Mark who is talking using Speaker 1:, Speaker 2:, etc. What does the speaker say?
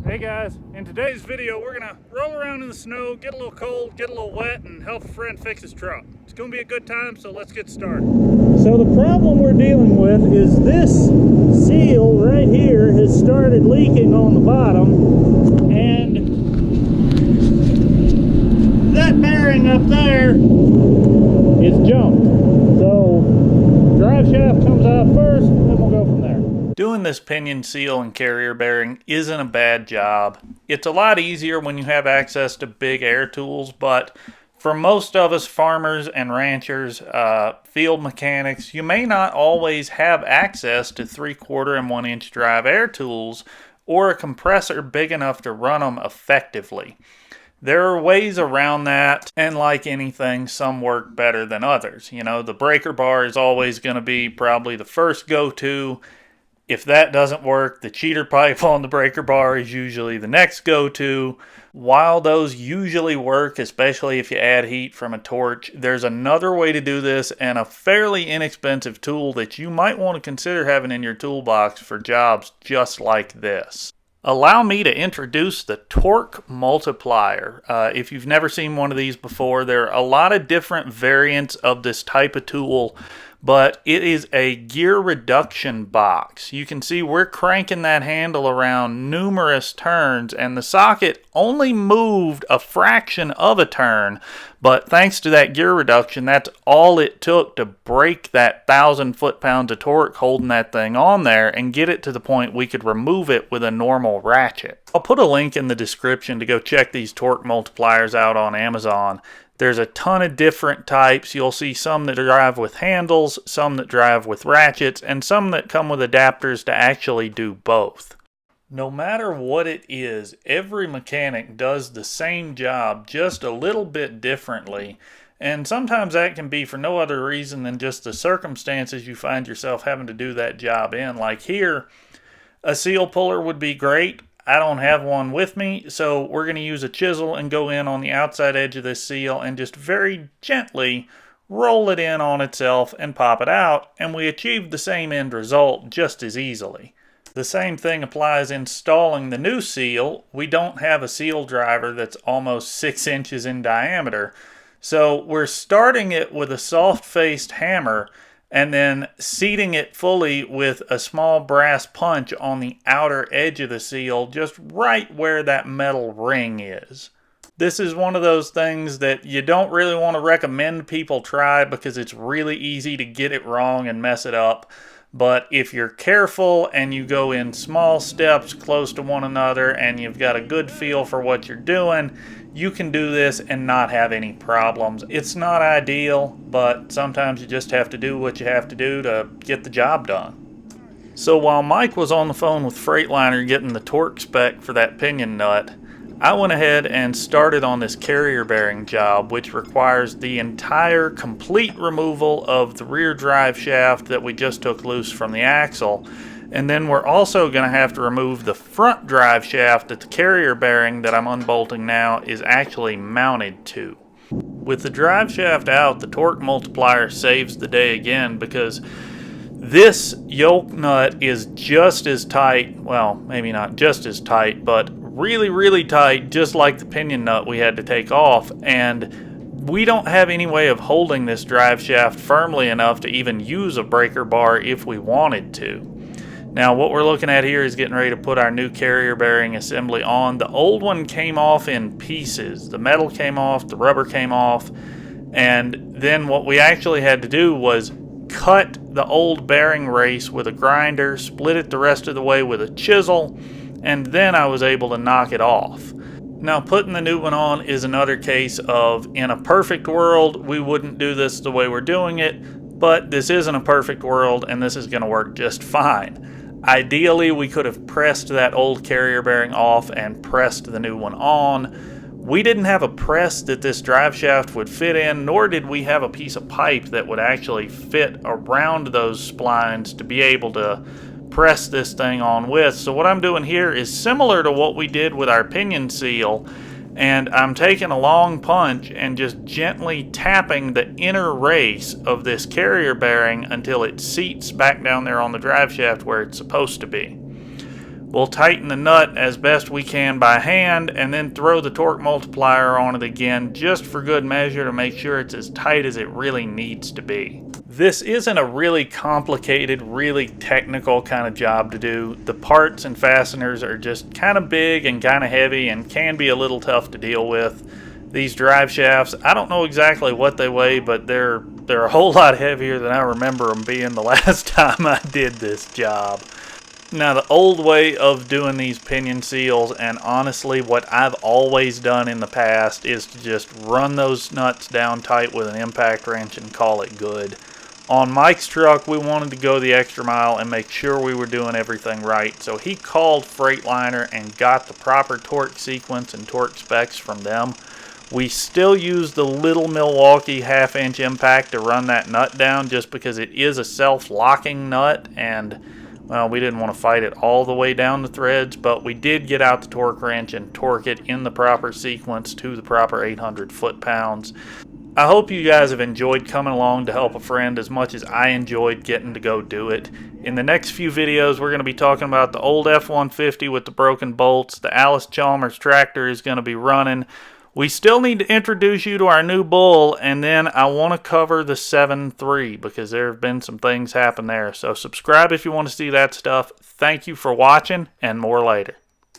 Speaker 1: Hey guys, in today's video we're gonna roll around in the snow, get a little cold, get a little wet, and help a friend fix his truck. It's gonna be a good time, so let's get started. So the problem we're dealing with is this seal right here has started leaking on the bottom, and that bearing up there is jumped. So drive shaft comes out first, and then we'll go from there. Doing this pinion seal and carrier bearing isn't a bad job. It's a lot easier when you have access to big air tools, but for most of us farmers and ranchers, field mechanics, you may not always have access to 3/4 and 1 inch drive air tools or a compressor big enough to run them effectively. There are ways around that, and like anything, some work better than others. You know, the breaker bar is always going to be probably the first go-to. If that doesn't work, the cheater pipe on the breaker bar is usually the next go-to. While those usually work, especially if you add heat from a torch, there's another way to do this and a fairly inexpensive tool that you might want to consider having in your toolbox for jobs just like this. Allow me to introduce the torque multiplier. If you've never seen one of these before, there are a lot of different variants of this type of tool, but it is a gear reduction box. You can see we're cranking that handle around numerous turns, and the socket only moved a fraction of a turn, but thanks to that gear reduction, that's all it took to break that 1,000 foot-pounds of torque holding that thing on there and get it to the point we could remove it with a normal ratchet. I'll put a link in the description to go check these torque multipliers out on Amazon. There's a ton of different types. You'll see some that drive with handles, some that drive with ratchets, and some that come with adapters to actually do both. No matter what it is, every mechanic does the same job just a little bit differently, and sometimes that can be for no other reason than just the circumstances you find yourself having to do that job in. Like here, a seal puller would be great. I don't have one with me, so we're going to use a chisel and go in on the outside edge of this seal and just very gently roll it in on itself and pop it out, and we achieve the same end result just as easily. The same thing applies installing the new seal. We don't have a seal driver that's almost 6 inches in diameter, so we're starting it with a soft-faced hammer and then seating it fully with a small brass punch on the outer edge of the seal, just right where that metal ring is. This is one of those things that you don't really want to recommend people try because it's really easy to get it wrong and mess it up. But if you're careful and you go in small steps close to one another and you've got a good feel for what you're doing, you can do this and not have any problems. It's not ideal, but sometimes you just have to do what you have to do to get the job done. So while Mike was on the phone with Freightliner getting the torque spec for that pinion nut, I went ahead and started on this carrier bearing job, which requires the entire complete removal of the rear drive shaft that we just took loose from the axle. And then we're also going to have to remove the front drive shaft that the carrier bearing that I'm unbolting now is actually mounted to. With the drive shaft out, the torque multiplier saves the day again because this yoke nut is just as tight, well, maybe not just as tight, but really tight, just like the pinion nut we had to take off, and we don't have any way of holding this drive shaft firmly enough to even use a breaker bar if we wanted to. Now what we're looking at here is getting ready to put our new carrier bearing assembly on. The old one came off in pieces. The metal came off, the rubber came off, and then what we actually had to do was cut the old bearing race with a grinder, split it the rest of the way with a chisel, and then I was able to knock it off. Now putting the new one on is another case of, in a perfect world, we wouldn't do this the way we're doing it, but this isn't a perfect world and this is going to work just fine. Ideally, we could have pressed that old carrier bearing off and pressed the new one on. We didn't have a press that this drive shaft would fit in, nor did we have a piece of pipe that would actually fit around those splines to be able to press this thing on with. So what I'm doing here is similar to what we did with our pinion seal, and I'm taking a long punch and just gently tapping the inner race of this carrier bearing until it seats back down there on the drive shaft where it's supposed to be. We'll tighten the nut as best we can by hand and then throw the torque multiplier on it again just for good measure to make sure it's as tight as it really needs to be. This isn't a really complicated, really technical kind of job to do. The parts and fasteners are just kind of big and kind of heavy and can be a little tough to deal with. These drive shafts, I don't know exactly what they weigh, but they're a whole lot heavier than I remember them being the last time I did this job. Now, the old way of doing these pinion seals, and honestly what I've always done in the past, is to just run those nuts down tight with an impact wrench and call it good. On Mike's truck, we wanted to go the extra mile and make sure we were doing everything right, so he called Freightliner and got the proper torque sequence and torque specs from them. We still use the little Milwaukee 1/2-inch impact to run that nut down just because it is a self-locking nut, and well, we didn't want to fight it all the way down the threads, but we did get out the torque wrench and torque it in the proper sequence to the proper 800 foot-pounds. I hope you guys have enjoyed coming along to help a friend as much as I enjoyed getting to go do it. In the next few videos, we're going to be talking about the old F-150 with the broken bolts. The Allis-Chalmers tractor is going to be running. We still need to introduce you to our new bull, and then I want to cover the 7.3 because there have been some things happen there. So subscribe if you want to see that stuff. Thank you for watching, and more later.